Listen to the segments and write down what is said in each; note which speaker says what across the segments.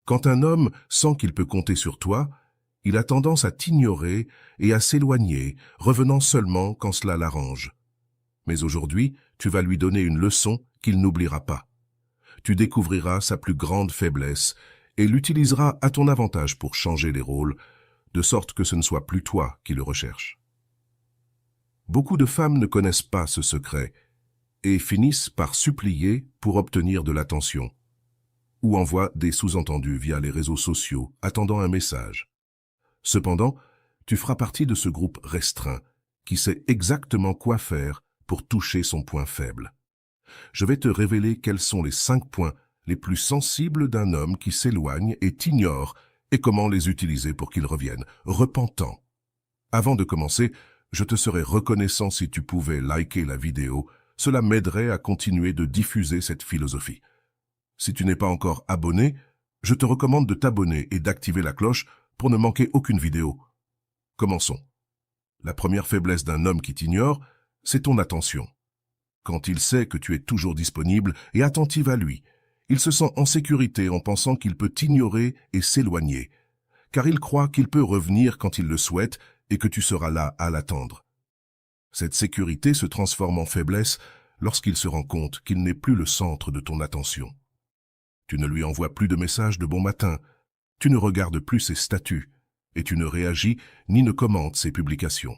Speaker 1: Quand un homme sent qu'il peut compter sur toi, il a tendance à t'ignorer et à s'éloigner, revenant seulement quand cela l'arrange. Mais aujourd'hui, tu vas lui donner une leçon qu'il n'oubliera pas. Tu découvriras sa plus grande faiblesse et l'utiliseras à ton avantage pour changer les rôles, de sorte que ce ne soit plus toi qui le recherche. Beaucoup de femmes ne connaissent pas ce secret et finissent par supplier pour obtenir de l'attention, ou envoient des sous-entendus via les réseaux sociaux, attendant un message. Cependant, tu feras partie de ce groupe restreint qui sait exactement quoi faire pour toucher son point faible. Je vais te révéler quels sont les 5 points les plus sensibles d'un homme qui s'éloigne et t'ignore et comment les utiliser pour qu'il revienne, repentant. Avant de commencer, je te serais reconnaissant si tu pouvais liker la vidéo, cela m'aiderait à continuer de diffuser cette philosophie. Si tu n'es pas encore abonné, je te recommande de t'abonner et d'activer la cloche pour ne manquer aucune vidéo. Commençons. La première faiblesse d'un homme qui t'ignore, c'est ton attention. Quand il sait que tu es toujours disponible et attentive à lui, il se sent en sécurité en pensant qu'il peut t'ignorer et s'éloigner, car il croit qu'il peut revenir quand il le souhaite et que tu seras là à l'attendre. Cette sécurité se transforme en faiblesse lorsqu'il se rend compte qu'il n'est plus le centre de ton attention. Tu ne lui envoies plus de messages de bon matin, tu ne regardes plus ses statuts, et tu ne réagis ni ne commentes ses publications.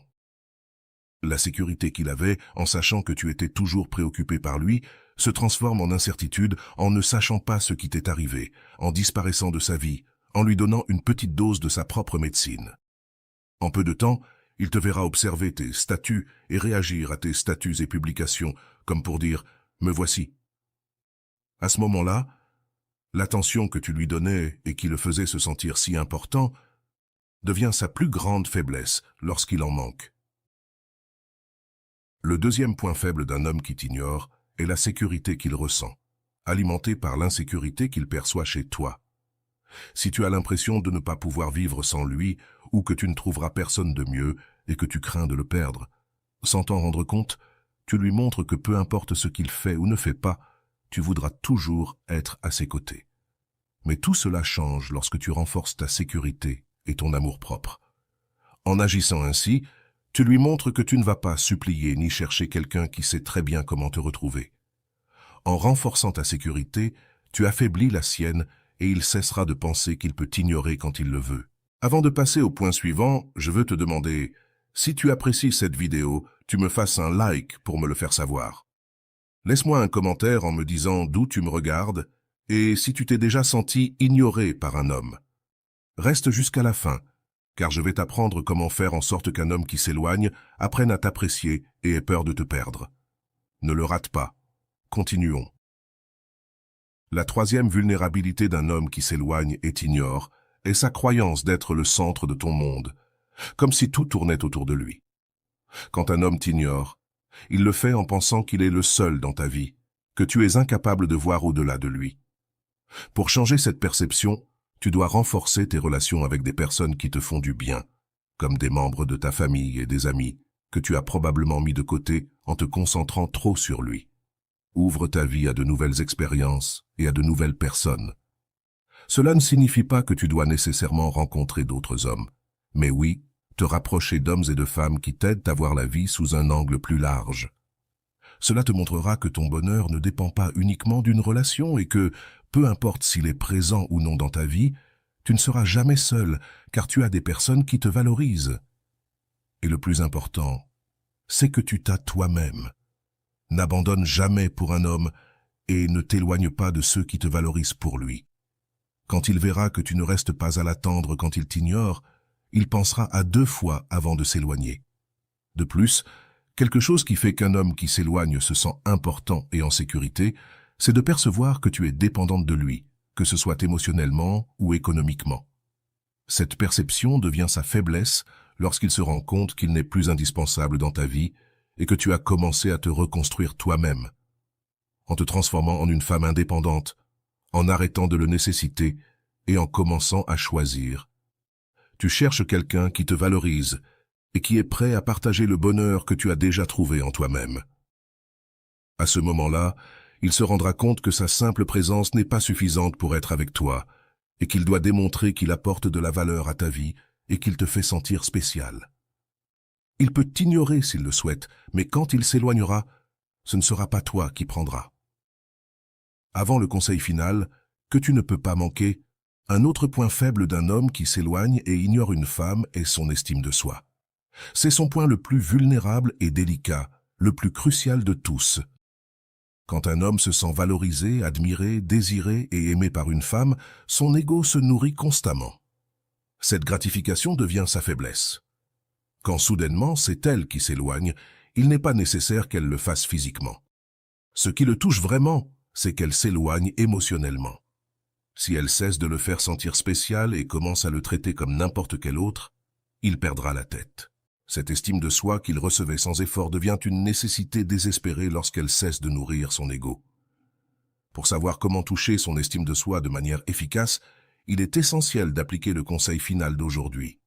Speaker 1: La sécurité qu'il avait, en sachant que tu étais toujours préoccupé par lui, se transforme en incertitude en ne sachant pas ce qui t'est arrivé, en disparaissant de sa vie, en lui donnant une petite dose de sa propre médecine. En peu de temps, il te verra observer tes statuts et réagir à tes statuts et publications, comme pour dire « me voici ». À ce moment-là, l'attention que tu lui donnais et qui le faisait se sentir si important devient sa plus grande faiblesse lorsqu'il en manque. Le deuxième point faible d'un homme qui t'ignore est la sécurité qu'il ressent, alimentée par l'insécurité qu'il perçoit chez toi. Si tu as l'impression de ne pas pouvoir vivre sans lui, ou que tu ne trouveras personne de mieux et que tu crains de le perdre, sans t'en rendre compte, tu lui montres que peu importe ce qu'il fait ou ne fait pas, tu voudras toujours être à ses côtés. Mais tout cela change lorsque tu renforces ta sécurité et ton amour-propre. En agissant ainsi, tu lui montres que tu ne vas pas supplier ni chercher quelqu'un qui sait très bien comment te retrouver. En renforçant ta sécurité, tu affaiblis la sienne et il cessera de penser qu'il peut t'ignorer quand il le veut. Avant de passer au point suivant, je veux te demander, si tu apprécies cette vidéo, tu me fasses un like pour me le faire savoir. Laisse-moi un commentaire en me disant d'où tu me regardes et si tu t'es déjà senti ignoré par un homme. Reste jusqu'à la fin, car je vais t'apprendre comment faire en sorte qu'un homme qui s'éloigne apprenne à t'apprécier et ait peur de te perdre. Ne le rate pas. Continuons. La troisième vulnérabilité d'un homme qui s'éloigne et t'ignore est sa croyance d'être le centre de ton monde, comme si tout tournait autour de lui. Quand un homme t'ignore, il le fait en pensant qu'il est le seul dans ta vie, que tu es incapable de voir au-delà de lui. Pour changer cette perception, tu dois renforcer tes relations avec des personnes qui te font du bien, comme des membres de ta famille et des amis que tu as probablement mis de côté en te concentrant trop sur lui. Ouvre ta vie à de nouvelles expériences et à de nouvelles personnes. Cela ne signifie pas que tu dois nécessairement rencontrer d'autres hommes, mais oui, te rapprocher d'hommes et de femmes qui t'aident à voir la vie sous un angle plus large. Cela te montrera que ton bonheur ne dépend pas uniquement d'une relation et que, peu importe s'il est présent ou non dans ta vie, tu ne seras jamais seul car tu as des personnes qui te valorisent. Et le plus important, c'est que tu t'as toi-même. N'abandonne jamais pour un homme et ne t'éloigne pas de ceux qui te valorisent pour lui. Quand il verra que tu ne restes pas à l'attendre quand il t'ignore, il pensera à 2 fois avant de s'éloigner. De plus, quelque chose qui fait qu'un homme qui s'éloigne se sent important et en sécurité, c'est de percevoir que tu es dépendante de lui, que ce soit émotionnellement ou économiquement. Cette perception devient sa faiblesse lorsqu'il se rend compte qu'il n'est plus indispensable dans ta vie et que tu as commencé à te reconstruire toi-même, en te transformant en une femme indépendante, en arrêtant de le nécessiter et en commençant à choisir. Tu cherches quelqu'un qui te valorise et qui est prêt à partager le bonheur que tu as déjà trouvé en toi-même. À ce moment-là, il se rendra compte que sa simple présence n'est pas suffisante pour être avec toi et qu'il doit démontrer qu'il apporte de la valeur à ta vie et qu'il te fait sentir spécial. Il peut t'ignorer s'il le souhaite, mais quand il s'éloignera, ce ne sera pas toi qui prendras. Avant le conseil final, que tu ne peux pas manquer, un autre point faible d'un homme qui s'éloigne et ignore une femme est son estime de soi. C'est son point le plus vulnérable et délicat, le plus crucial de tous. Quand un homme se sent valorisé, admiré, désiré et aimé par une femme, son ego se nourrit constamment. Cette gratification devient sa faiblesse. Quand soudainement c'est elle qui s'éloigne, il n'est pas nécessaire qu'elle le fasse physiquement. Ce qui le touche vraiment, c'est qu'elle s'éloigne émotionnellement. Si elle cesse de le faire sentir spécial et commence à le traiter comme n'importe quel autre, il perdra la tête. Cette estime de soi qu'il recevait sans effort devient une nécessité désespérée lorsqu'elle cesse de nourrir son ego. Pour savoir comment toucher son estime de soi de manière efficace, il est essentiel d'appliquer le conseil final d'aujourd'hui.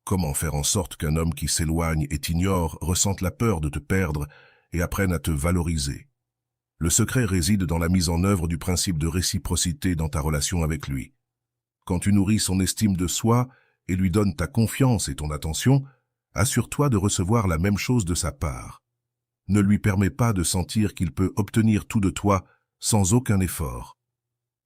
Speaker 1: Comment faire en sorte qu'un homme qui s'éloigne et t'ignore ressente la peur de te perdre et apprenne à te valoriser? Le secret réside dans la mise en œuvre du principe de réciprocité dans ta relation avec lui. Quand tu nourris son estime de soi et lui donnes ta confiance et ton attention, assure-toi de recevoir la même chose de sa part. Ne lui permets pas de sentir qu'il peut obtenir tout de toi sans aucun effort.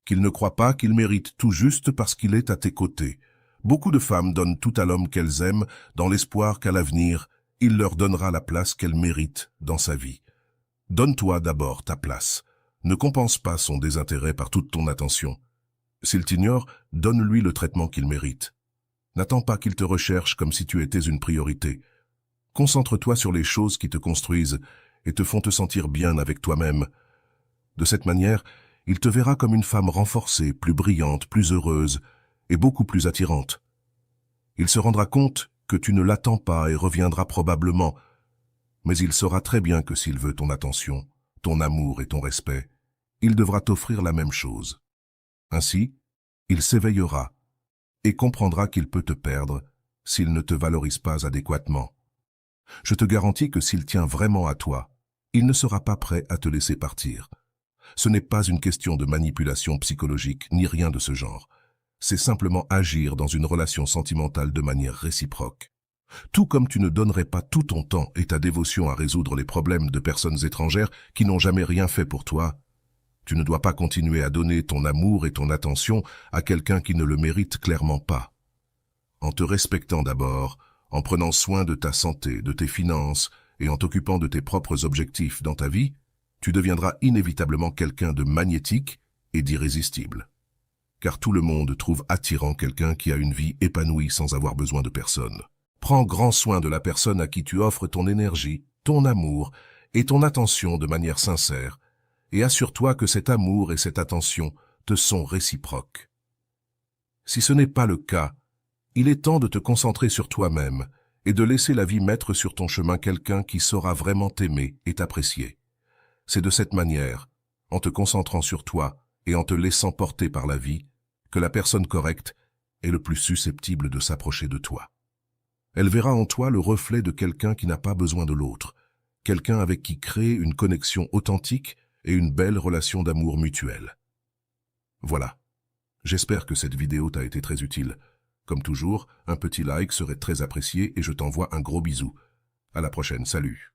Speaker 1: Qu'il ne croit pas qu'il mérite tout juste parce qu'il est à tes côtés. Beaucoup de femmes donnent tout à l'homme qu'elles aiment dans l'espoir qu'à l'avenir, il leur donnera la place qu'elles méritent dans sa vie. Donne-toi d'abord ta place. Ne compense pas son désintérêt par toute ton attention. S'il t'ignore, donne-lui le traitement qu'il mérite. N'attends pas qu'il te recherche comme si tu étais une priorité. Concentre-toi sur les choses qui te construisent et te font te sentir bien avec toi-même. De cette manière, il te verra comme une femme renforcée, plus brillante, plus heureuse et beaucoup plus attirante. Il se rendra compte que tu ne l'attends pas et reviendra probablement, mais il saura très bien que s'il veut ton attention, ton amour et ton respect, il devra t'offrir la même chose. Ainsi, il s'éveillera et comprendra qu'il peut te perdre s'il ne te valorise pas adéquatement. Je te garantis que s'il tient vraiment à toi, il ne sera pas prêt à te laisser partir. Ce n'est pas une question de manipulation psychologique ni rien de ce genre. C'est simplement agir dans une relation sentimentale de manière réciproque. Tout comme tu ne donnerais pas tout ton temps et ta dévotion à résoudre les problèmes de personnes étrangères qui n'ont jamais rien fait pour toi, tu ne dois pas continuer à donner ton amour et ton attention à quelqu'un qui ne le mérite clairement pas. En te respectant d'abord, en prenant soin de ta santé, de tes finances et en t'occupant de tes propres objectifs dans ta vie, tu deviendras inévitablement quelqu'un de magnétique et d'irrésistible. Car tout le monde trouve attirant quelqu'un qui a une vie épanouie sans avoir besoin de personne. Prends grand soin de la personne à qui tu offres ton énergie, ton amour et ton attention de manière sincère, et assure-toi que cet amour et cette attention te sont réciproques. Si ce n'est pas le cas, il est temps de te concentrer sur toi-même et de laisser la vie mettre sur ton chemin quelqu'un qui saura vraiment t'aimer et t'apprécier. C'est de cette manière, en te concentrant sur toi et en te laissant porter par la vie, que la personne correcte est le plus susceptible de s'approcher de toi. Elle verra en toi le reflet de quelqu'un qui n'a pas besoin de l'autre, quelqu'un avec qui créer une connexion authentique et une belle relation d'amour mutuel. Voilà. J'espère que cette vidéo t'a été très utile. Comme toujours, un petit like serait très apprécié et je t'envoie un gros bisou. À la prochaine, salut.